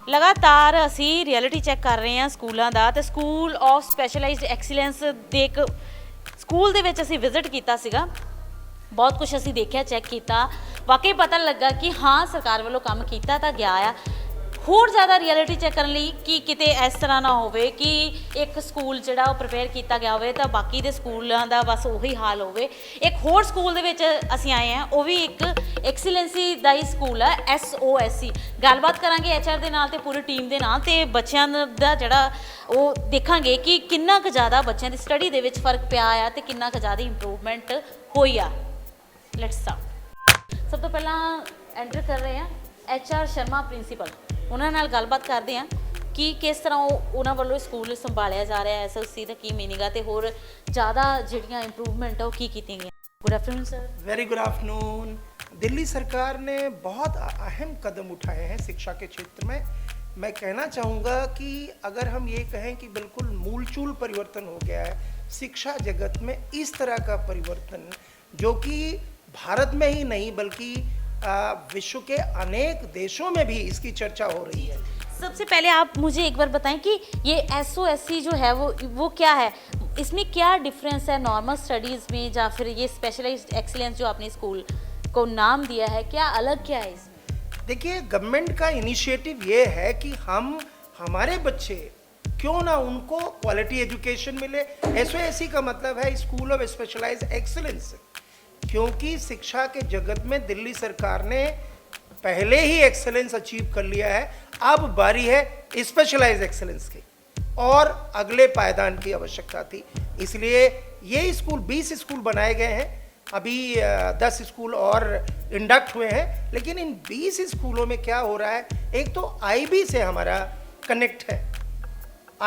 ਲਗਾਤਾਰ ਅਸੀਂ reality check ਕਰ ਰਹੇ ਹਾਂ ਸਕੂਲਾਂ ਦਾ ਤੇ ਸਕੂਲ ਆਫ ਸਪੈਸ਼ਲਾਈਜ਼ਡ ਐਕਸੀਲੈਂਸ ਦੇ ਇੱਕ ਸਕੂਲ ਦੇ ਵਿੱਚ ਅਸੀਂ ਵਿਜ਼ਿਟ ਕੀਤਾ ਸੀਗਾ। ਬਹੁਤ ਕੁਝ ਅਸੀਂ ਦੇਖਿਆ, ਚੈੱਕ ਕੀਤਾ, ਵਾਕਈ ਪਤਾ ਲੱਗਾ ਕਿ ਹਾਂ ਸਰਕਾਰ ਵੱਲੋਂ ਕੰਮ ਕੀਤਾ ਤਾਂ ਗਿਆ ਆ। ਹੋਰ ਜ਼ਿਆਦਾ ਰਿਐਲਿਟੀ ਚੈੱਕ ਕਰਨ ਲਈ ਕਿ ਕਿਤੇ ਇਸ ਤਰ੍ਹਾਂ ਨਾ ਹੋਵੇ ਕਿ ਇੱਕ ਸਕੂਲ ਜਿਹੜਾ ਉਹ ਪ੍ਰਿਪੇਅਰ ਕੀਤਾ ਗਿਆ ਹੋਵੇ ਤਾਂ ਬਾਕੀ ਦੇ ਸਕੂਲਾਂ ਦਾ ਬਸ ਉਹੀ ਹਾਲ ਹੋਵੇ। ਇੱਕ ਹੋਰ ਸਕੂਲ ਦੇ ਵਿੱਚ ਅਸੀਂ ਆਏ ਹਾਂ, ਉਹ ਵੀ ਇੱਕ ਐਕਸੀਲੈਂਸੀ ਦਾ ਹੀ ਸਕੂਲ ਹੈ, SOSC। ਗੱਲਬਾਤ ਕਰਾਂਗੇ HR ਦੇ ਨਾਲ ਤੇ ਪੂਰੀ ਟੀਮ ਦੇ ਨਾਲ ਤੇ ਬੱਚਿਆਂ ਦਾ ਜਿਹੜਾ ਉਹ ਦੇਖਾਂਗੇ ਕਿ ਕਿੰਨਾ ਕੁ ਜ਼ਿਆਦਾ ਬੱਚਿਆਂ ਦੀ ਸਟੱਡੀ ਦੇ ਵਿੱਚ ਫਰਕ ਪਿਆ ਆ ਤੇ ਕਿੰਨਾ ਕੁ ਜ਼ਿਆਦਾ ਇੰਪਰੂਵਮੈਂਟ ਹੋਈ ਆ। Let's start. ਸਭ ਤੋਂ ਪਹਿਲਾਂ ਐਂਟਰ ਕਰ ਰਹੇ ਹਾਂ HR ਸ਼ਰਮਾ ਪ੍ਰਿੰਸੀਪਲ, ਉਹਨਾਂ ਨਾਲ ਗੱਲਬਾਤ ਕਰਦੇ ਹਾਂ ਕਿ ਕਿਸ ਤਰ੍ਹਾਂ ਉਹਨਾਂ ਵੱਲੋਂ ਸਕੂਲ ਸੰਭਾਲਿਆ ਜਾ ਰਿਹਾ ਹੈ, SOSC ਦਾ ਕੀ ਮੀਨਿੰਗ ਆ ਤੇ ਹੋਰ ਜ਼ਿਆਦਾ ਜਿਹੜੀਆਂ ਇੰਪਰੂਵਮੈਂਟ ਆ ਉਹ ਕੀ ਕੀਤੀਆਂ ਗਈਆਂ। Good afternoon sir. Very good afternoon. Delhi सरकार ने बहुत अहम कदम उठाए हैं शिक्षा के क्षेत्र में। मैं कहना चाहूँगा कि अगर हम ये कहें कि बिल्कुल मूलचूल परिवर्तन हो गया है शिक्षा जगत में, इस तरह का परिवर्तन जो कि भारत में ही नहीं बल्कि विश्व के अनेक देशों में भी इसकी चर्चा हो रही है। सबसे पहले आप मुझे एक बार बताएं कि ये SOSC जो है वो क्या है, इसमें क्या डिफरेंस है नॉर्मल स्टडीज़ में या फिर ये स्पेशलाइज्ड एक्सीलेंस जो आपने स्कूल को नाम दिया है, क्या अलग क्या है इसमें? देखिए, गवर्नमेंट का इनिशिएटिव ये है कि हम हमारे बच्चे क्यों ना उनको क्वालिटी एजुकेशन मिले। SOSC का मतलब है स्कूल ऑफ स्पेशलाइज्ड एक्सीलेंस, क्योंकि शिक्षा के जगत में दिल्ली सरकार ने पहले ही एक्सेलेंस अचीव कर लिया है। अब बारी है स्पेशलाइज्ड एक्सेलेंस की और अगले पायदान की आवश्यकता थी। इसलिए ये स्कूल 20 स्कूल बनाए गए हैं, अभी 10 स्कूल और इंडक्ट हुए हैं। लेकिन इन 20 स्कूलों में क्या हो रहा है, एक तो IB से हमारा कनेक्ट है।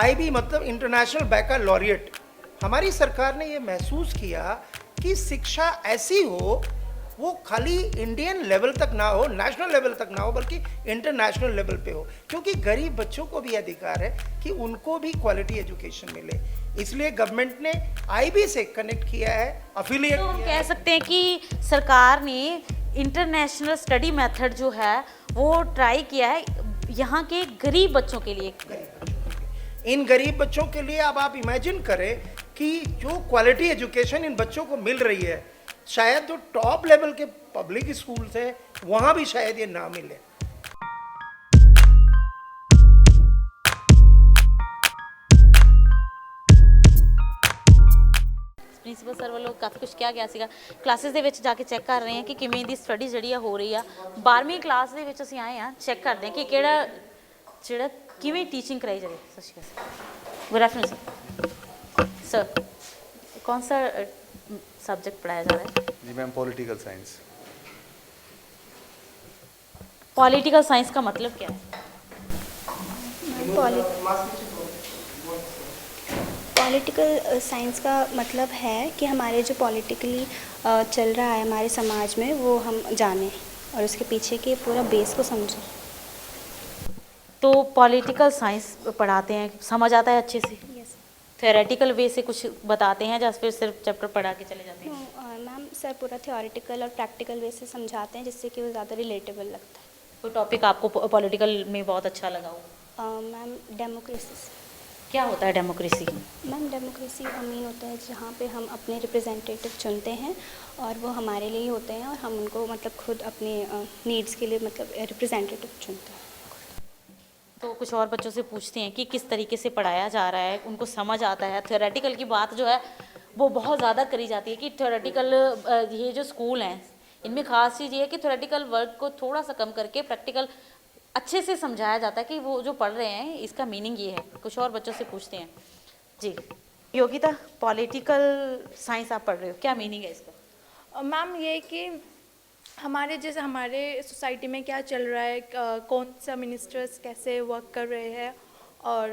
IB मतलब इंटरनेशनल बैकलॉरिएट। हमारी सरकार ने ये महसूस किया कि शिक्षा ऐसी हो वो खाली इंडियन लेवल तक ना हो, नेशनल लेवल तक ना हो, बल्कि इंटरनेशनल लेवल पे हो, क्योंकि गरीब बच्चों को भी अधिकार है कि उनको भी क्वालिटी एजुकेशन मिले। इसलिए गवर्नमेंट ने IB से कनेक्ट किया है, अफिलिएट तो हम किया कह है। सकते हैं कि सरकार ने इंटरनेशनल स्टडी मेथड जो है वो ट्राई किया है यहाँ के गरीब बच्चों के लिए। इन गरीब बच्चों के लिए अब आप इमेजिन करें कि जो क्वालिटी एजुकेशन इन बच्चों को मिल रही है, शायद जो टॉप लेवल के पब्लिक स्कूल्स हैं वहाँ भी शायद ये ना मिले। ਪ੍ਰਿੰਸੀਪਲ ਸਰ ਵੱਲੋਂ ਕਾਫੀ ਕੁਝ ਕਿਹਾ ਗਿਆ ਸੀਗਾ। ਕਲਾਸਿਸ ਦੇ ਵਿੱਚ ਜਾ ਕੇ ਚੈੱਕ ਕਰ ਰਹੇ ਹਾਂ ਕਿ ਕਿਵੇਂ ਦੀ ਸਟੱਡੀ ਜਿਹੜੀ ਆ ਹੋ ਰਹੀ ਆ। 12ਵੀਂ ਕਲਾਸ ਦੇ ਵਿੱਚ ਅਸੀਂ ਆਏ ਹਾਂ, ਚੈੱਕ ਕਰਦੇ ਹਾਂ ਕਿ ਕਿਹੜਾ ਜਿਹੜਾ ਕਿਵੇਂ ਟੀਚਿੰਗ ਕਰਾਈ ਜਾ ਰਹੀ ਹੈ। ਸਤਿ ਸ਼੍ਰੀ ਅਕਾਲ। Good afternoon sir. कौन सा सब्जेक्ट पढ़ाया जा रहा है? जी ma'am, political science. Political science का मतलब क्या है? पॉलिटिकल साइंस का मतलब है कि हमारे जो पॉलिटिकली चल रहा है हमारे समाज में वो हम जानें और उसके पीछे के पूरा बेस को समझें। तो पॉलिटिकल साइंस पढ़ाते हैं, समझ आता है अच्छे से? यस थ्योरेटिकल वे से कुछ बताते हैं या फिर सिर्फ चैप्टर पढ़ा के चले जाते हैं? मैम सर पूरा थियोरेटिकल और प्रैक्टिकल वे से समझाते हैं जिससे कि वो ज़्यादा रिलेटेबल लगता है। कोई टॉपिक आपको पॉलिटिकल में बहुत अच्छा लगा हो? Ma'am democracy. क्या होता है डेमोक्रेसी? मैम डेमोक्रेसी मीन होता है जहाँ पे हम अपने रिप्रेजेंटेटिव चुनते हैं और वो हमारे लिए ही होते हैं और हम उनको मतलब खुद अपने नीड्स के लिए मतलब रिप्रेजेंटेटिव चुनते हैं। तो कुछ और बच्चों से पूछते हैं कि किस तरीके से पढ़ाया जा रहा है, उनको समझ आता है? थ्योरेटिकल की बात जो है वो बहुत ज़्यादा करी जाती है कि थ्योरेटिकल ये जो स्कूल हैं इनमें ख़ास चीज़ ये है कि थ्योरेटिकल वर्क को थोड़ा सा कम करके प्रैक्टिकल अच्छे से समझाया जाता है कि वो जो पढ़ रहे हैं इसका मीनिंग ये है। कुछ और बच्चों से पूछते हैं। जी योगिता, पॉलिटिकल साइंस आप पढ़ रहे हो, क्या मीनिंग है इसका? मैम ये कि हमारे जैसे हमारे सोसाइटी में क्या चल रहा है, कौन सा मिनिस्टर्स कैसे वर्क कर रहे हैं और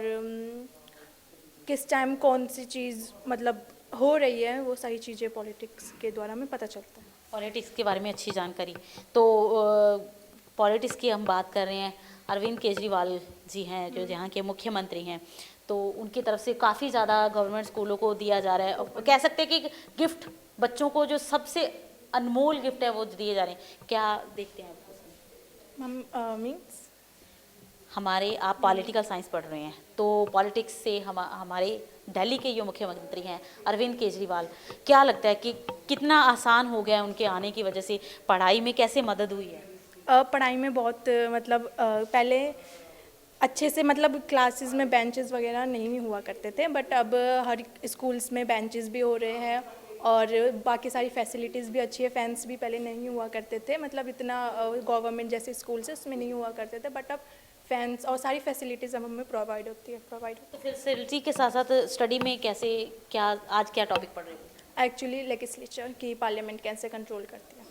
किस टाइम कौन सी चीज़ मतलब हो रही है, वो सारी चीज़ें पॉलिटिक्स के द्वारा हमें पता चलता है। पॉलिटिक्स के बारे में अच्छी जानकारी। तो पॉलिटिक्स की हम बात कर रहे हैं, अरविंद केजरीवाल जी हैं जो यहाँ के मुख्यमंत्री हैं, तो उनकी तरफ से काफ़ी ज़्यादा गवर्नमेंट स्कूलों को दिया जा रहा है। और कह सकते हैं कि गिफ्ट बच्चों को जो सबसे अनमोल गिफ्ट है वो दिए जा रहे हैं। क्या देखते हैं आप? मैम मीन्स हमारे आप पॉलिटिकल साइंस पढ़ रहे हैं, तो पॉलिटिक्स से हमारे दिल्ली के जो मुख्यमंत्री हैं अरविंद केजरीवाल, क्या लगता है कि कितना आसान हो गया है उनके आने की वजह से, पढ़ाई में कैसे मदद हुई है? पढ़ाई में बहुत मतलब पहले अच्छे से मतलब क्लासेस में बेंचेस वगैरह नहीं हुआ करते थे, बट अब हर स्कूल्स में बेंचेस भी हो रहे हैं और बाकी सारी फैसिलिटीज़ भी अच्छी है। फैंस भी पहले नहीं हुआ करते थे, मतलब इतना गवर्नमेंट जैसे स्कूल्स है उसमें नहीं हुआ करते थे, बट अब फैंस और सारी फैसिलिटीज़ अब हमें प्रोवाइड होती है। तो फैसिलिटी के साथ साथ स्टडी में कैसे, क्या आज क्या टॉपिक पढ़ रहे हो? एक्चुअली लेजिस्लेचर की पार्लियामेंट कैसे कंट्रोल करती है।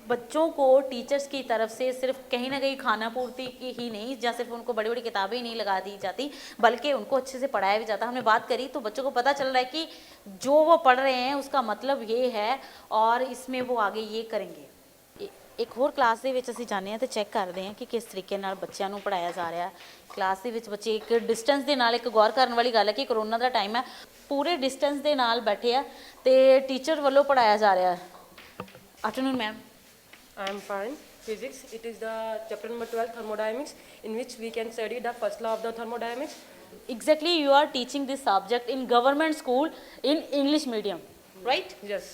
बच्चों को टीचर्स की तरफ से सिर्फ कहीं ना कहीं खाना पूर्ति की ही नहीं, या सिर्फ उनको बड़ी बड़ी किताबें ही नहीं लगा दी जाती, बल्कि उनको अच्छे से पढ़ाया भी जाता। हमने बात करी तो बच्चों को पता चल रहा है कि जो वो पढ़ रहे हैं उसका मतलब ये है और इसमें वो आगे ये करेंगे। एक ਹੋਰ ਕਲਾਸ ਦੇ ਵਿੱਚ ਅਸੀਂ ਜਾਂਦੇ ਹਾਂ ਤੇ ਚੈੱਕ ਕਰਦੇ ਹਾਂ ਕਿ ਕਿਸ ਤਰੀਕੇ ਨਾਲ ਬੱਚਿਆਂ ਨੂੰ ਪੜਾਇਆ ਜਾ ਰਿਹਾ ਹੈ। ਕਲਾਸ ਦੇ ਵਿੱਚ ਬੱਚੇ ਇੱਕ ਡਿਸਟੈਂਸ ਦੇ ਨਾਲ, ਇੱਕ ਗੌਰ ਕਰਨ ਵਾਲੀ ਗੱਲ ਹੈ ਕਿ ਕਰੋਨਾ ਦਾ ਟਾਈਮ ਹੈ, ਪੂਰੇ ਡਿਸਟੈਂਸ ਦੇ ਨਾਲ ਬੈਠੇ ਆ ਤੇ ਟੀਚਰ ਵੱਲੋਂ ਪੜਾਇਆ ਜਾ ਰਿਹਾ ਹੈ। Afternoon ma'am. I am fine. Physics, it is the chapter number 12, thermodynamics, in which we can study the first law of the thermodynamics. Exactly, you are teaching this subject in government school in English medium, right? Yes.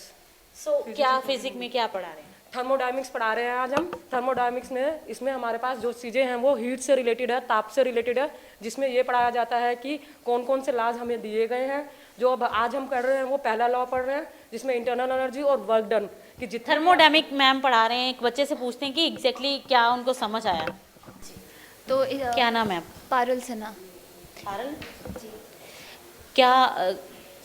So क्या physics में क्या पढ़ा रहे हैं? Thermodynamics पढ़ा रहे हैं आज हम। थर्मोडायनेमिक्स में इसमें हमारे पास जो चीज़ें हैं वो हीट से रिलेटेड है, ताप से रिलेटेड है, जिसमें ये पढ़ाया जाता है कि कौन कौन से लॉज हमें दिए गए हैं। जो अब आज हम कर रहे हैं वो पहला लॉ पढ़ रहे हैं, जिसमें इंटरनल एनर्जी और वर्क डन कि जितना थर्मोडायनेमिक मैम पढ़ा रहे हैं। एक बच्चे से पूछते हैं कि एग्जैक्टली क्या उनको समझ आया। तो क्या नाम है आपका? पारुल सिन्हा। पारुल जी,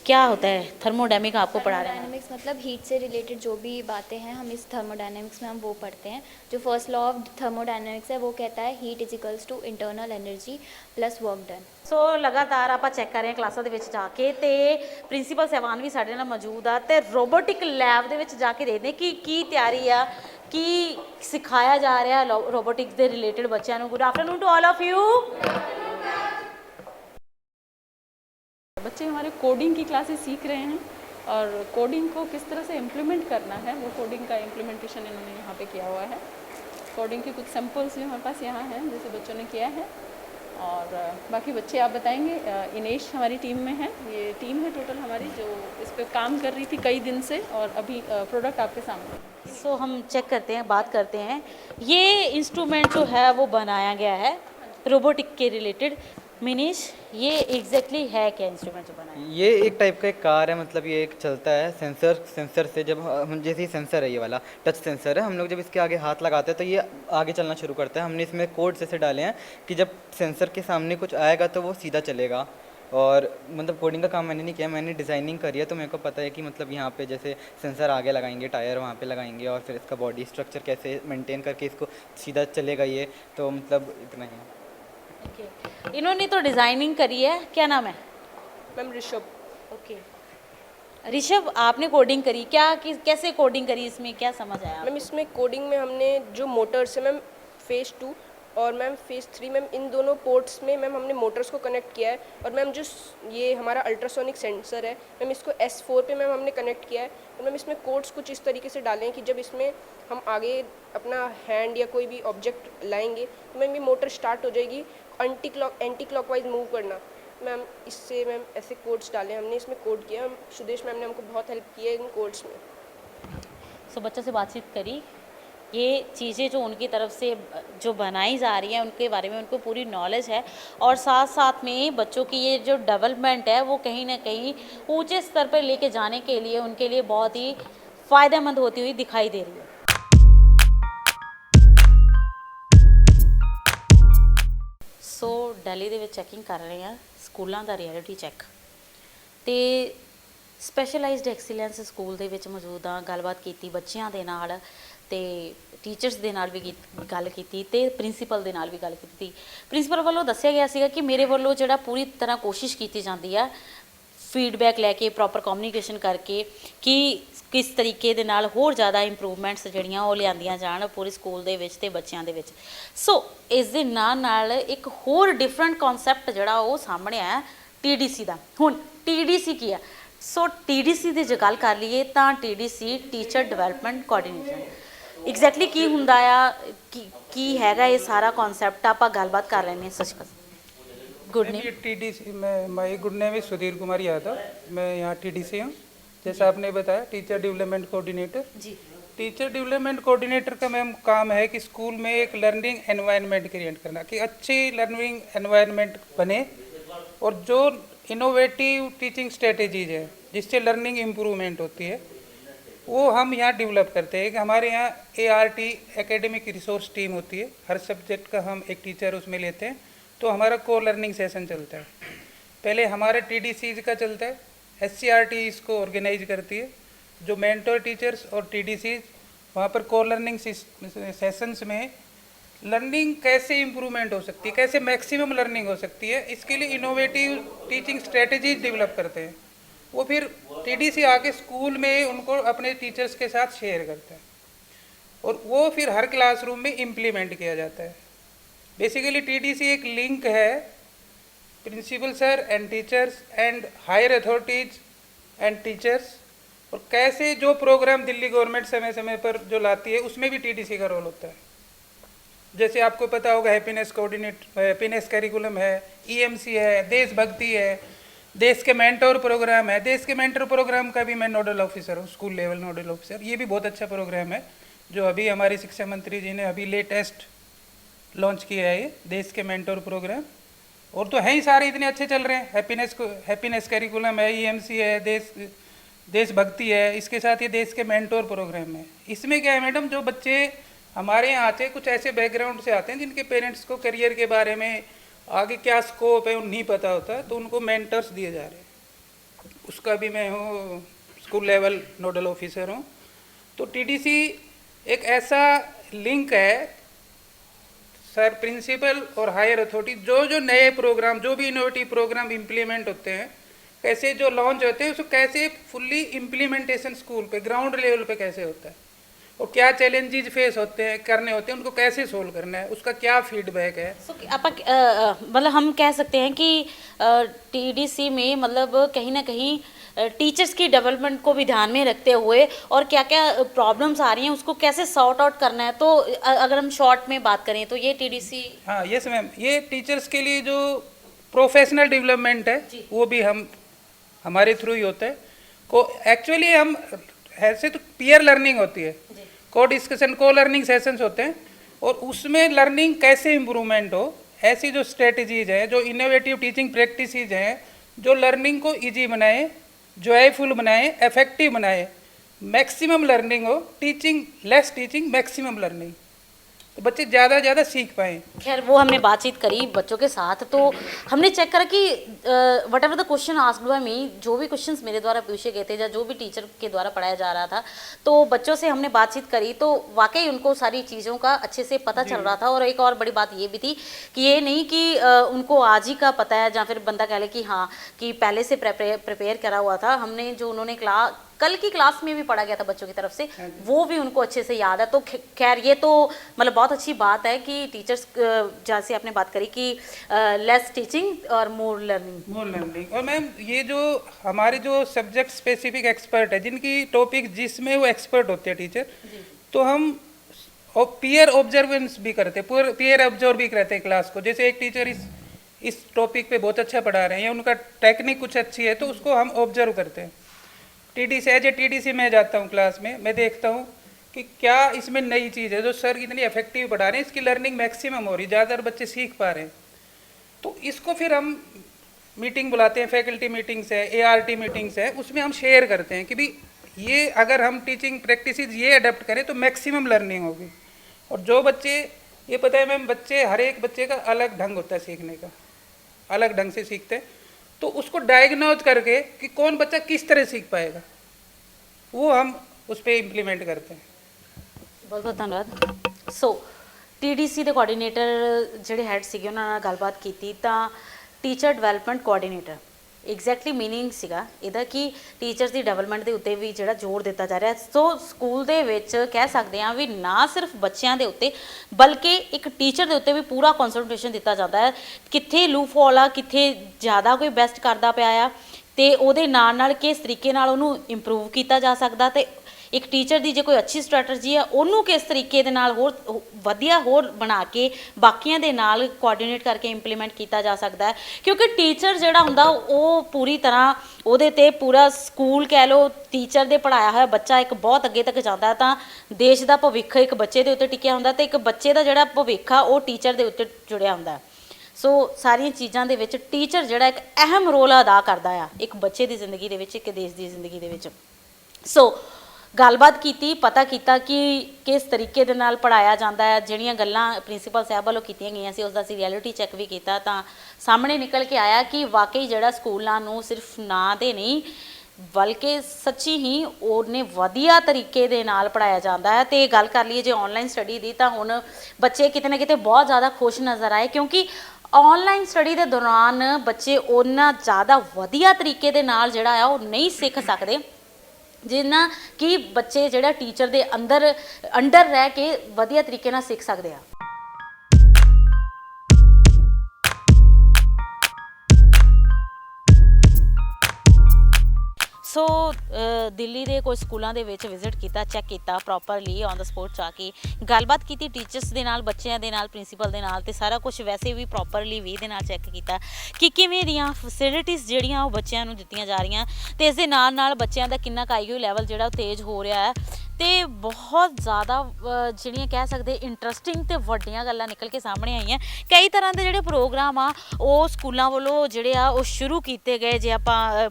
क्या होता है थर्मोडायनेमिक आपको पढ़ा रहे हैं? थर्मोडायनेमिक्स मतलब हीट से रिलेटेड जो भी बातें हैं हम इस थर्मोडायनेमिक्स में हम वो पढ़ते हैं। जो फर्स्ट लॉ ऑफ थर्मोडायनेमिक्स है वो कहता है heat is equals to internal energy plus work done. ਸੋ ਲਗਾਤਾਰ ਆਪਾਂ ਚੈੱਕ ਕਰ ਰਹੇ ਹਾਂ ਕਲਾਸਾਂ ਦੇ ਵਿੱਚ ਜਾ ਕੇ, ਤੇ ਪ੍ਰਿੰਸੀਪਲ ਸਹਿਬਾਨ ਵੀ ਸਾਡੇ ਨਾਲ ਮੌਜੂਦ ਆ, ਤੇ ਰੋਬੋਟਿਕ ਲੈਬ ਦੇ ਵਿੱਚ ਜਾ ਕੇ ਦੇਖਦੇ ਹਾਂ ਕਿ ਕੀ ਤਿਆਰੀ ਆ, ਕੀ ਸਿਖਾਇਆ ਜਾ ਰਿਹਾ ਰੋਬੋਟਿਕਸ ਦੇ ਰਿਲੇਟਡ ਬੱਚਿਆਂ ਨੂੰ। Good afternoon to all of you. बच्चे हमारे कोडिंग की क्लासेस सीख रहे हैं और कोडिंग को किस तरह से इम्प्लीमेंट करना है वो कोडिंग का इम्प्लीमेंटेशन इन्होंने यहाँ पे किया हुआ है। कोडिंग के कुछ सैम्पल्स भी हमारे पास यहाँ हैं जैसे बच्चों ने किया है, और बाकी बच्चे आप बताएंगे। इनेश हमारी टीम में है, ये टीम है टोटल हमारी जो इस पर काम कर रही थी कई दिन से, और अभी प्रोडक्ट आपके सामने। सो हम चेक करते हैं, बात करते हैं। ये इंस्ट्रूमेंट जो है वो बनाया गया है रोबोटिक के रिलेटेड। मिनीश, ये एग्जैक्टली है क्या इंस्ट्रूमेंट जो बनाया? ये एक टाइप का एक कार है, मतलब ये एक चलता है सेंसर से। जब हम जैसे ही सेंसर है, ये वाला टच सेंसर है, हम लोग जब इसके आगे हाथ लगाते हैं तो ये आगे चलना शुरू करता है। हमने इसमें कोड्स ऐसे डाले हैं कि जब सेंसर के सामने कुछ आएगा तो वो सीधा चलेगा। और मतलब कोडिंग का काम मैंने नहीं किया, मैंने डिज़ाइनिंग करी है, तो मेरे को पता है कि मतलब यहाँ पे जैसे सेंसर आगे लगाएंगे, टायर वहाँ पे लगाएंगे, और फिर इसका बॉडी स्ट्रक्चर कैसे मेंटेन करके इसको सीधा चलेगा ये, तो मतलब इतना ही है। ओके, इन्होंने तो डिज़ाइनिंग करी है। क्या नाम है? मैम ऋषभ। ओके, ऋषभ आपने कोडिंग करी, कैसे कोडिंग करी, इसमें क्या समझ आया? मैम इसमें कोडिंग में हमने जो मोटर्स है मैम फेज़ 2 और मैम फेज़ 3 मैम इन दोनों पोर्ट्स में मैम हमने मोटर्स को कनेक्ट किया है। और मैम जो ये हमारा अल्ट्रासोनिक सेंसर है मैम इसको S4 पे मैम हमने कनेक्ट किया है। और मैम इसमें कोड्स कुछ इस तरीके से डाले हैं कि जब इसमें हम आगे अपना हैंड या कोई भी ऑब्जेक्ट लाएंगे तो मैम ये मोटर स्टार्ट हो जाएगी एंटी क्लॉकवाइज मूव करना। मैम इससे मैम ऐसे कोड्स डाले हमने, इसमें कोड किया। मैम सुदेश मैम ने हमको बहुत हेल्प की है इन कोड्स में। सो बच्चों से बातचीत करी, ये चीज़ें जो उनकी तरफ से जो बनाई जा रही हैं उनके बारे में उनको पूरी नॉलेज है, और साथ साथ में बच्चों की ये जो डेवलपमेंट है वो कहीं ना कहीं ऊंचे स्तर पर लेके जाने के लिए उनके लिए बहुत ही फ़ायदेमंद होती हुई दिखाई दे रही है। सो दिल्ली ਦੇ ਵਿੱਚ ਚੈਕਿੰग ਕਰ ਰਹੇ ਹਾਂ ਸਕੂਲਾਂ ਦਾ ਰਿਐਲਿਟੀ ਚੈੱਕ, ਤੇ ਸਪੈਸ਼ਲਾਈਜ਼ਡ ਐਕਸੀਲੈਂਸ ਸਕੂਲ ਦੇ ਵਿੱਚ ਮੌਜੂਦ ਹਾਂ। ਗੱਲਬਾਤ ਕੀਤੀ ਬੱਚਿਆਂ ਦੇ ਨਾਲ, ਤੇ ਟੀਚਰਸ ਦੇ ਨਾਲ ਵੀ ਗੱਲ ਕੀਤੀ, ਤੇ ਪ੍ਰਿੰਸੀਪਲ ਦੇ ਨਾਲ ਵੀ ਗੱਲ ਕੀਤੀ। ਪ੍ਰਿੰਸੀਪਲ ਵੱਲੋਂ ਦੱਸਿਆ ਗਿਆ ਸੀਗਾ ਕਿ ਮੇਰੇ ਵੱਲੋਂ ਜਿਹੜਾ ਪੂਰੀ ਤਰ੍ਹਾਂ ਕੋਸ਼ਿਸ਼ ਕੀਤੀ ਜਾਂਦੀ ਆ ਫੀਡਬੈਕ ਲੈ ਕੇ, ਪ੍ਰੋਪਰ ਕਮਿਊਨੀਕੇਸ਼ਨ ਕਰਕੇ ਕਿ ਕਿਸ ਤਰੀਕੇ ਦੇ ਨਾਲ ਹੋਰ ਜ਼ਿਆਦਾ ਇੰਪਰੂਵਮੈਂਟਸ ਜਿਹੜੀਆਂ ਉਹ ਲਿਆਂਦੀਆਂ ਜਾਣ ਪੂਰੇ ਸਕੂਲ ਦੇ ਵਿੱਚ ਤੇ ਬੱਚਿਆਂ ਦੇ ਵਿੱਚ। ਸੋ ਇਸ ਦੇ ਨਾਲ ਇੱਕ ਹੋਰ ਡਿਫਰੈਂਟ ਕਨਸੈਪਟ ਜਿਹੜਾ ਉਹ ਸਾਹਮਣੇ ਆਇਆ TDC ਦਾ। ਹੁਣ TDC ਕੀ ਆ? ਸੋ TDC ਦੀ ਜੇ ਗੱਲ ਕਰ ਲਈਏ ਤਾਂ TDC teacher development coordinator. Exactly ਕੀ ਹੁੰਦਾ ਆ, ਕੀ ਹੈਗਾ ਇਹ ਸਾਰਾ ਕਨਸੈप्ट, ਆਪਾਂ ਗੱਲਬਾਤ ਕਰ ਰਹੇ ਨੇ। ਸਤਿ ਸ਼੍ਰੀ ਅਕਾਲ। Good name? TDC में माई गुड नेम है सुधीर कुमार यादव, मैं यहाँ TDC हूँ। जैसा आपने बताया टीचर डेवलपमेंट कोऑर्डिनेटर। जी। टीचर डेवलपमेंट कोऑर्डिनेटर का मैम काम है कि स्कूल में एक लर्निंग एनवायरनमेंट क्रिएट करना, कि अच्छी लर्निंग एनवायरनमेंट बने और जो इनोवेटिव टीचिंग स्ट्रेटेजीज है जिससे लर्निंग इम्प्रूवमेंट होती है वो हम यहाँ डेवलप करते हैं। कि हमारे यहाँ ART एकेडमिक रिसोर्स टीम होती है, हर सब्जेक्ट का हम एक टीचर उसमें लेते हैं, तो हमारा को लर्निंग सेशन चलता है। पहले हमारे TDC का चलता है, SCRT इसको ऑर्गेनाइज करती है, जो मेंटर टीचर्स और TDC वहाँ पर को लर्निंग सेशंस में लर्निंग कैसे इम्प्रूवमेंट हो सकती है, कैसे मैक्सिमम लर्निंग हो सकती है, इसके लिए इनोवेटिव टीचिंग स्ट्रेटजीज डेवलप करते हैं। वो फिर TDC आके स्कूल में उनको अपने टीचर्स के साथ शेयर करता है और वो फिर हर क्लासरूम में इम्प्लीमेंट किया जाता है। बेसिकली TDC एक लिंक है principal sir and teachers and higher authorities and teachers, और कैसे जो प्रोग्राम दिल्ली गवर्नमेंट समय समय पर जो लाती है उसमें भी TDC का रोल होता है। जैसे आपको पता होगा हैप्पीनेस करिकुलम है, EMC है, देशभक्ति है, देश के मेंटर प्रोग्राम है। देश के मेंटर प्रोग्राम का भी मैं नोडल ऑफिसर हूँ, स्कूल लेवल नोडल ऑफिसर। ये भी बहुत अच्छा प्रोग्राम है जो अभी हमारी शिक्षा मंत्री जी ने अभी लेटेस्ट लॉन्च किया है, ये देश के मेंटर प्रोग्राम। और तो है ही सारे इतने अच्छे चल रहे हैं, हैप्पीनेस करिकुलम है, EMC है, देशभक्ति है, इसके साथ ये देश के मेंटर प्रोग्राम है। इसमें क्या है मैडम, जो बच्चे हमारे यहाँ आते हैं कुछ ऐसे बैकग्राउंड से आते हैं जिनके पेरेंट्स को करियर के बारे में आगे क्या स्कोप है नहीं पता होता, तो उनको मेंटर्स दिए जा रहे हैं। उसका भी मैं हूँ स्कूल लेवल नोडल ऑफिसर हूँ। तो TDC एक ऐसा लिंक है सर, प्रिंसिपल और हायर अथॉरिटी, जो नए प्रोग्राम, जो भी इनोवेटिव प्रोग्राम इम्प्लीमेंट होते हैं, कैसे जो लॉन्च होते हैं उसको कैसे फुल्ली इम्प्लीमेंटेशन स्कूल पे ग्राउंड लेवल पे कैसे होता है और क्या चैलेंजेस फेस होते हैं करने होते हैं, उनको कैसे सोल्व करना है, उसका क्या फीडबैक है। ਆਪਾਂ मतलब हम कह सकते हैं कि TDC में मतलब कहीं ना कहीं टीचर्स की डेवलपमेंट को भी ध्यान में रखते हुए और क्या क्या प्रॉब्लम्स आ रही हैं उसको कैसे सॉर्ट आउट करना है। तो अगर हम शॉर्ट में बात करें तो ये TDC। हाँ यस मैम, ये टीचर्स के लिए जो प्रोफेशनल डेवलपमेंट है वो भी हमारे थ्रू ही होता है। को एक्चुअली हम ऐसे तो पीयर लर्निंग होती है, को डिस्कशन, को लर्निंग सेशंस होते हैं और उसमें लर्निंग कैसे इम्प्रूवमेंट हो, ऐसी जो स्ट्रेटजीज है, जो इनोवेटिव टीचिंग प्रैक्टिसेस हैं, जो लर्निंग को इजी बनाए, जॉयफुल बनाए, इफेक्टिव बनाए, मैक्सिमम लर्निंग हो, teaching less teaching maximum learning, तो बच्चे ज़्यादा सीख पाएँ। खैर वो हमने बातचीत करी बच्चों के साथ, तो हमने चेक करा कि whatever the question asked by me, जो भी क्वेश्चंस मेरे द्वारा पूछे गए थे या जो भी टीचर के द्वारा पढ़ाया जा रहा था, तो बच्चों से हमने बातचीत करी तो वाकई उनको सारी चीज़ों का अच्छे से पता चल रहा था। और एक और बड़ी बात ये भी थी कि ये नहीं कि उनको आज ही का पता है या फिर बंदा कह ले कि हाँ कि पहले से प्रिपेयर करा हुआ था। हमने जो उन्होंने कल की क्लास में भी पढ़ा गया था बच्चों की तरफ से, वो भी उनको अच्छे से याद है। तो खैर ये तो मतलब बहुत अच्छी बात है कि टीचर्स, जैसे आपने बात करी कि लेस टीचिंग और मोर लर्निंग। और मैम ये जो हमारे जो सब्जेक्ट स्पेसिफिक एक्सपर्ट है, जिनकी टॉपिक जिसमें वो एक्सपर्ट होते हैं टीचर, तो हम पीयर ऑब्जर्वेंस भी करते हैं, पीयर ऑब्जर्व भी करते हैं क्लास को। जैसे एक टीचर इस टॉपिक पे बहुत अच्छा पढ़ा रहे हैं या उनका टेक्निक कुछ अच्छी है तो उसको हम ऑब्जर्व करते हैं। TDC में जाता हूँ क्लास में, मैं देखता हूँ कि क्या इसमें नई चीज़ है जो सर इतनी इफेक्टिव पढ़ा रहे हैं, इसकी लर्निंग मैक्सिमम हो रही, ज़्यादातर बच्चे सीख पा रहे हैं। तो इसको फिर हम मीटिंग बुलाते हैं, फैकल्टी मीटिंग्स है, ART मीटिंग्स है, उसमें हम शेयर करते हैं कि भाई ये अगर हम टीचिंग प्रैक्टिस ये अडेप्ट करें तो मैक्सिमम लर्निंग होगी। और जो बच्चे, ये पता है मैम, बच्चे हर एक बच्चे का अलग ढंग होता है सीखने का, अलग ढंग से सीखते हैं, तो उसको डायग्नोज करके कि कौन बच्चा किस तरह सीख पाएगा वो हम उस पर इम्प्लीमेंट करते हैं। बहुत बहुत धन्यवाद। सो TDC ਦੇ ਕੋਆਰਡੀਨੇਟਰ ਜਿਹੜੇ ਹੈਡ ਸੀਗੇ ਉਹਨਾਂ ਨਾਲ ਗੱਲਬਾਤ ਕੀਤੀ ਤਾਂ teacher development coordinator exactly meaning ਸੀਗਾ ਇਹਦਾ ਕਿ ਟੀਚਰਸ ਦੀ ਡਿਵੈਲਪਮੈਂਟ ਦੇ ਉੱਤੇ ਵੀ ਜਿਹੜਾ ਜ਼ੋਰ ਦਿੱਤਾ ਜਾ ਰਿਹਾ। ਸੋ ਸਕੂਲ ਦੇ ਵਿੱਚ ਕਹਿ ਸਕਦੇ ਹਾਂ ਵੀ ਨਾ ਸਿਰਫ ਬੱਚਿਆਂ ਦੇ ਉੱਤੇ ਬਲਕਿ ਇੱਕ ਟੀਚਰ ਦੇ ਉੱਤੇ ਵੀ ਪੂਰਾ ਕਨਸੈਂਟਰੇਸ਼ਨ ਦਿੱਤਾ ਜਾਂਦਾ ਹੈ, ਕਿੱਥੇ ਲੂਫਹੋਲ ਆ, ਕਿੱਥੇ ਜ਼ਿਆਦਾ ਕੋਈ ਬੈਸਟ ਕਰਦਾ ਪਿਆ ਆ ਤੇ ਉਹਦੇ ਨਾਲ ਕਿਸ ਤਰੀਕੇ ਨਾਲ ਉਹਨੂੰ ਇੰਪਰੂਵ ਕੀਤਾ ਜਾ ਸਕਦਾ ਤੇ ਇੱਕ ਟੀਚਰ ਦੀ ਜੇ ਕੋਈ ਅੱਛੀ ਸਟ੍ਰੈਟਜੀ ਆ ਉਹਨੂੰ ਕਿਸ ਤਰੀਕੇ ਦੇ ਨਾਲ ਹੋਰ ਵਧੀਆ ਹੋਰ ਬਣਾ ਕੇ ਬਾਕੀਆਂ ਦੇ ਨਾਲ ਕੋਆਰਡੀਨੇਟ ਕਰਕੇ ਇੰਪਲੀਮੈਂਟ ਕੀਤਾ ਜਾ ਸਕਦਾ ਹੈ। ਕਿਉਂਕਿ ਟੀਚਰ ਜਿਹੜਾ ਹੁੰਦਾ ਉਹ ਪੂਰੀ ਤਰ੍ਹਾਂ ਉਹਦੇ ਤੇ ਪੂਰਾ ਸਕੂਲ ਕਹਿ ਲਓ, ਟੀਚਰ ਦੇ ਪੜ੍ਹਾਇਆ ਹੋਇਆ ਬੱਚਾ ਇੱਕ ਬਹੁਤ ਅੱਗੇ ਤੱਕ ਜਾਂਦਾ ਤਾਂ ਦੇਸ਼ ਦਾ ਭਵਿੱਖ ਇੱਕ ਬੱਚੇ ਦੇ ਉੱਤੇ ਟਿਕਿਆ ਹੁੰਦਾ ਤੇ ਇੱਕ ਬੱਚੇ ਦਾ ਜਿਹੜਾ ਭਵਿੱਖ ਆ ਉਹ ਟੀਚਰ ਦੇ ਉੱਤੇ ਜੁੜਿਆ ਹੁੰਦਾ। ਸੋ ਸਾਰੀਆਂ ਚੀਜ਼ਾਂ ਦੇ ਵਿੱਚ ਟੀਚਰ ਜਿਹੜਾ ਇੱਕ ਅਹਿਮ ਰੋਲ ਅਦਾ ਕਰਦਾ ਆ ਇੱਕ ਬੱਚੇ ਦੀ ਜ਼ਿੰਦਗੀ ਦੇ ਵਿੱਚ, ਇੱਕ ਦੇਸ਼ ਦੀ ਜ਼ਿੰਦਗੀ ਦੇ ਵਿੱਚ। ਸੋ ਗੱਲਬਾਤ ਕੀਤੀ, ਪਤਾ ਕੀਤਾ ਕਿ ਕਿਸ ਤਰੀਕੇ ਦੇ ਨਾਲ ਪੜ੍ਹਾਇਆ ਜਾਂਦਾ ਹੈ। ਜਿਹੜੀਆਂ ਗੱਲਾਂ ਪ੍ਰਿੰਸੀਪਲ ਸਾਹਿਬ ਵੱਲੋਂ ਕੀਤੀਆਂ ਗਈਆਂ ਸੀ ਉਸ ਦਾ ਅਸੀਂ ਰਿਐਲਿਟੀ ਚੈੱਕ ਵੀ ਕੀਤਾ ਤਾਂ ਸਾਹਮਣੇ ਨਿਕਲ ਕੇ ਆਇਆ ਕਿ ਵਾਕਈ ਜਿਹੜਾ ਸਕੂਲਾਂ ਨੂੰ ਸਿਰਫ ਨਾਂ ਦੇ ਨਹੀਂ ਬਲਕਿ ਸੱਚੀ ਹੀ ਉਹਨੇ ਵਧੀਆ ਤਰੀਕੇ ਦੇ ਨਾਲ ਪੜ੍ਹਾਇਆ ਜਾਂਦਾ ਹੈ। ਤੇ ਗੱਲ ਕਰ ਲਈਏ ਜੇ ਆਨਲਾਈਨ ਸਟੱਡੀ ਦੀ ਤਾਂ ਹੁਣ ਬੱਚੇ ਕਿਤੇ ਨਾ ਕਿਤੇ ਬਹੁਤ ਜ਼ਿਆਦਾ ਖੁਸ਼ ਨਜ਼ਰ ਆਏ ਕਿਉਂਕਿ ਆਨਲਾਈਨ ਸਟੱਡੀ ਦੇ ਦੌਰਾਨ ਬੱਚੇ ਉਹਨਾਂ ਜ਼ਿਆਦਾ ਵਧੀਆ ਤਰੀਕੇ ਦੇ ਨਾਲ ਜਿਹੜਾ ਆ ਉਹ ਨਹੀਂ ਸਿੱਖ ਸਕਦੇ ਜਿੰਨਾ ਕਿ ਬੱਚੇ ਜਿਹੜਾ ਟੀਚਰ ਦੇ ਅੰਦਰ ਅੰਡਰ ਰਹਿ ਕੇ ਵਧੀਆ ਤਰੀਕੇ ਨਾਲ ਸਿੱਖ ਸਕਦੇ ਆ। ਸੋ ਦਿੱਲੀ ਦੇ ਕੁਝ ਸਕੂਲਾਂ ਦੇ ਵਿੱਚ ਵਿਜ਼ਿਟ ਕੀਤਾ, ਚੈੱਕ ਕੀਤਾ ਪ੍ਰੋਪਰਲੀ ਔਨ ਦਾ ਸਪੋਟ ਜਾ ਕੇ ਗੱਲਬਾਤ ਕੀਤੀ ਟੀਚਰਸ ਦੇ ਨਾਲ, ਬੱਚਿਆਂ ਦੇ ਨਾਲ, ਪ੍ਰਿੰਸੀਪਲ ਦੇ ਨਾਲ ਤੇ ਸਾਰਾ ਕੁਝ ਵੈਸੇ ਵੀ ਪ੍ਰੋਪਰਲੀ ਵੇ ਦੇ ਨਾਲ ਚੈੱਕ ਕੀਤਾ ਕਿ ਕਿਵੇਂ ਦੀਆਂ ਫੈਸਿਲਿਟੀਜ਼ ਜਿਹੜੀਆਂ ਉਹ ਬੱਚਿਆਂ ਨੂੰ ਦਿੱਤੀਆਂ ਜਾ ਰਹੀਆਂ ਤੇ ਇਸ ਦੇ ਨਾਲ ਨਾਲ ਬੱਚਿਆਂ ਦਾ ਕਿੰਨਾ IQ ਲੈਵਲ ਜਿਹੜਾ ਉਹ ਤੇਜ਼ ਹੋ ਰਿਹਾ ਹੈ ਤੇ ਬਹੁਤ ਜ਼ਿਆਦਾ ਜਿਹੜੀਆਂ ਕਹਿ ਸਕਦੇ ਇੰਟਰਸਟਿੰਗ ਤੇ ਵੱਡੀਆਂ ਗੱਲਾਂ ਨਿਕਲ ਕੇ ਸਾਹਮਣੇ ਆਈਆਂ। ਕਈ ਤਰ੍ਹਾਂ ਦੇ ਜਿਹੜੇ ਪ੍ਰੋਗਰਾਮ ਆ ਉਹ ਸਕੂਲਾਂ ਵੱਲੋਂ ਜਿਹੜੇ ਆ ਉਹ ਸ਼ੁਰੂ ਕੀਤੇ ਗਏ। ਜੇ ਆਪਾਂ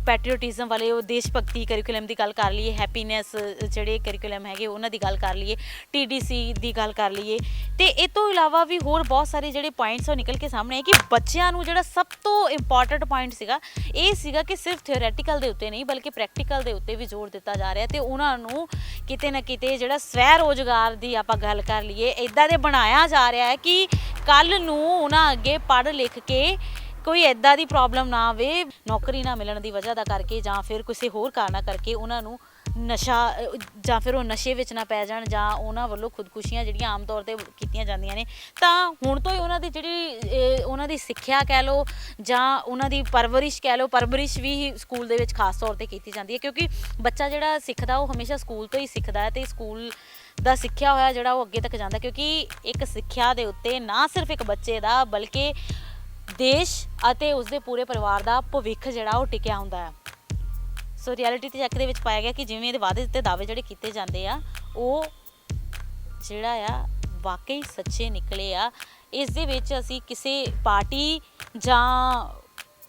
ਪੈਟਰੀਓਟਿਜ਼ਮ ਵਾਲੇ ਉਹ ਦੇਸ਼ ਭਗਤੀ ਕਰਿਕੂਲਮ ਦੀ ਗੱਲ ਕਰ ਲਈਏ, ਹੈਪੀਨੈਸ ਜਿਹੜੇ ਕਰਿਕੂਲਮ ਹੈਗੇ ਉਹਨਾਂ ਦੀ ਗੱਲ ਕਰ ਲਈਏ, TDC ਦੀ ਗੱਲ ਕਰ ਲਈਏ ਤੇ ਇਹ ਤੋਂ ਇਲਾਵਾ ਵੀ ਹੋਰ ਬਹੁਤ ਸਾਰੇ ਜਿਹੜੇ ਪੁਆਇੰਟਸ ਉਹ ਨਿਕਲ ਕੇ ਸਾਹਮਣੇ ਆਏ ਕਿ ਬੱਚਿਆਂ ਨੂੰ ਜਿਹੜਾ ਸਭ ਤੋਂ ਇੰਪੋਰਟੈਂਟ ਪੁਆਇੰਟ ਸੀਗਾ ਇਹ ਸੀਗਾ ਕਿ ਸਿਰਫ ਥਿਓਰੈਟੀਕਲ ਦੇ ਉੱਤੇ ਨਹੀਂ ਬਲਕਿ ਪ੍ਰੈਕਟੀਕਲ ਦੇ ਉੱਤੇ ਵੀ ਜ਼ੋਰ ਦਿੱਤਾ ਜਾ ਰਿਹਾ ਤੇ ਉਹਨਾਂ ਨੂੰ ਕਿਤੇ ਨਾ ਕਿਤੇ ਜਿਹੜਾ ਸਵੈ ਰੋਜ਼ਗਾਰ ਦੀ ਆਪਾਂ ਗੱਲ ਕਰ ਲਈਏ ਇੱਦਾਂ ਦੇ ਬਣਾਇਆ ਜਾ ਰਿਹਾ ਹੈ ਕਿ ਕੱਲ੍ਹ ਨੂੰ ਉਹਨਾਂ ਅੱਗੇ ਪੜ੍ਹ ਲਿਖ ਕੇ ਕੋਈ ਇੱਦਾਂ ਦੀ ਪ੍ਰੋਬਲਮ ਨਾ ਆਵੇ ਨੌਕਰੀ ਨਾ ਮਿਲਣ ਦੀ ਵਜ੍ਹਾ ਦਾ ਕਰਕੇ ਜਾਂ ਫਿਰ ਕਿਸੇ ਹੋਰ ਕਾਰਨਾਂ ਕਰਕੇ ਉਹਨਾਂ ਨੂੰ ਨਸ਼ਾ ਜਾਂ ਫਿਰ ਉਹ ਨਸ਼ੇ ਵਿੱਚ ਨਾ ਪੈ ਜਾਣ ਜਾਂ ਉਹਨਾਂ ਵੱਲੋਂ ਖੁਦਕੁਸ਼ੀਆਂ ਜਿਹੜੀਆਂ ਆਮ ਤੌਰ 'ਤੇ ਕੀਤੀਆਂ ਜਾਂਦੀਆਂ ਨੇ ਤਾਂ ਹੁਣ ਤੋਂ ਹੀ ਉਹਨਾਂ ਦੀ ਜਿਹੜੀ ਉਹਨਾਂ ਦੀ ਸਿੱਖਿਆ ਕਹਿ ਲਓ ਜਾਂ ਉਹਨਾਂ ਦੀ ਪਰਵਰਿਸ਼ ਕਹਿ ਲਓ, ਪਰਵਰਿਸ਼ ਵੀ ਸਕੂਲ ਦੇ ਵਿੱਚ ਖਾਸ ਤੌਰ 'ਤੇ ਕੀਤੀ ਜਾਂਦੀ ਹੈ ਕਿਉਂਕਿ ਬੱਚਾ ਜਿਹੜਾ ਸਿੱਖਦਾ ਉਹ ਹਮੇਸ਼ਾ ਸਕੂਲ ਤੋਂ ਹੀ ਸਿੱਖਦਾ ਹੈ ਤੇ ਸਕੂਲ ਦਾ ਸਿੱਖਿਆ ਹੋਇਆ ਜਿਹੜਾ ਉਹ ਅੱਗੇ ਤੱਕ ਜਾਂਦਾ ਕਿਉਂਕਿ ਇੱਕ ਸਿੱਖਿਆ ਦੇ ਉੱਤੇ ਨਾ ਸਿਰਫ ਇੱਕ ਬੱਚੇ ਦਾ ਬਲਕਿ ਦੇਸ਼ ਅਤੇ ਉਸਦੇ ਪੂਰੇ ਪਰਿਵਾਰ ਦਾ ਭਵਿੱਖ ਜਿਹੜਾ ਉਹ ਟਿਕਿਆ ਹੁੰਦਾ ਹੈ। ਸੋ ਰਿਐਲਿਟੀ ਤੇ ਚੈੱਕ ਦੇ ਵਿੱਚ ਪਾਇਆ ਗਿਆ ਕਿ ਜਿਵੇਂ ਇਹਦੇ ਵਾਅਦੇ ਤੇ ਦਾਅਵੇ ਜਿਹੜੇ ਕੀਤੇ ਜਾਂਦੇ ਆ ਉਹ ਜਿਹੜਾ ਆ ਵਾਕਈ ਸੱਚੇ ਨਿਕਲੇ ਆ। ਇਸ ਦੇ ਵਿੱਚ ਅਸੀਂ ਕਿਸੇ ਪਾਰਟੀ ਜਾਂ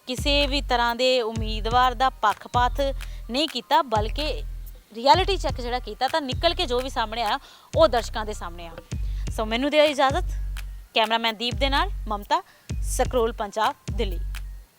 ਕਿਸੇ ਵੀ ਤਰ੍ਹਾਂ ਦੇ ਉਮੀਦਵਾਰ ਦਾ ਪੱਖਪਾਤ ਨਹੀਂ ਕੀਤਾ ਬਲਕਿ ਰਿਐਲਿਟੀ ਚੈੱਕ ਜਿਹੜਾ ਕੀਤਾ ਤਾਂ ਨਿਕਲ ਕੇ ਜੋ ਵੀ ਸਾਹਮਣੇ ਆਇਆ ਉਹ ਦਰਸ਼ਕਾਂ ਦੇ ਸਾਹਮਣੇ ਆ। ਸੋ ਮੈਨੂੰ ਦਿਓ ਇਜਾਜ਼ਤ, ਕੈਮਰਾਮੈਨ ਦੀਪ ਦੇ ਨਾਲ ਮਮਤਾ, ਸਕਰੋਲ ਪੰਜਾਬ, ਦਿੱਲੀ।